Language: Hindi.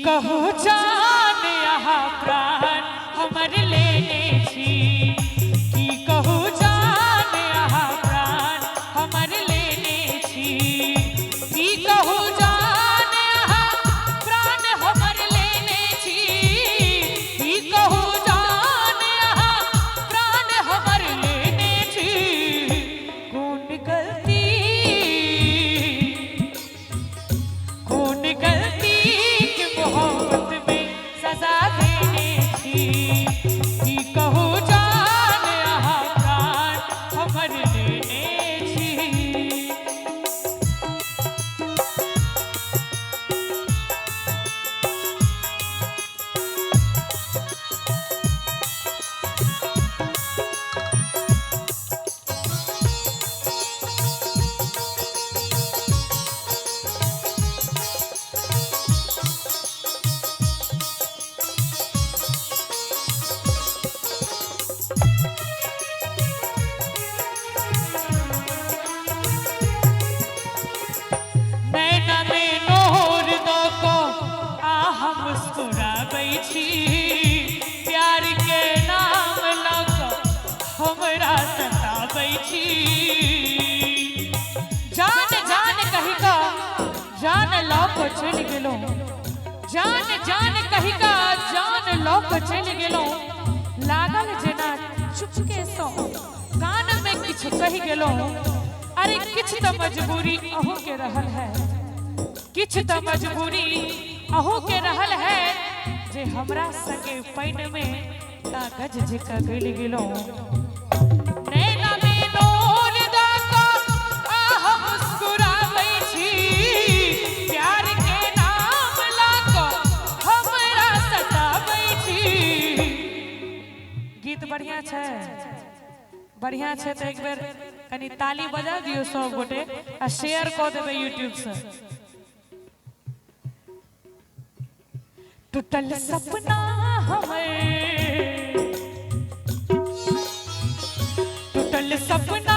कहू जान यहाँ प्राण हमर लेने छी की कहू जान यहाँ प्राण हमर लेने छी की कहू जान यहाँ प्राण हमर लेने छी की कहू जान यहाँ प्राण हमर लेने छी कौन गलती की मोहब्बत में सजा देने छी की कहू जान यहाँ प्राण हमर लेने छी। नैना में नोर दो को हम मुस्कुराबै छी प्यार के नाम लऽ कऽ हमरा सताबै छी जान जान कहि कऽ जान लऽ कऽ चलि गेलहुँ जान जान कहि कऽ जान लऽ कऽ चलि गेलहुँ लागल जेना चुपके सँ कान में किछु कहि गेलहुँ अरे किछ तो मजबूरी अहू के रहल है किछ तो मजबूरी अहू के रहल है जे हमरा संगे पाइन में कागज जेका गल गेलो नैना में नोर द कऽ मुस्कुराबै छी प्यार के नाम लऽ कऽ हमरा सताबै छी। गीत बढ़िया छै तो एक बेर कनी ताली बजा दियो सब गोटे आ शेयर कऽ देबै यूट्यूब से। टूटल सपना हमर टूटल सपना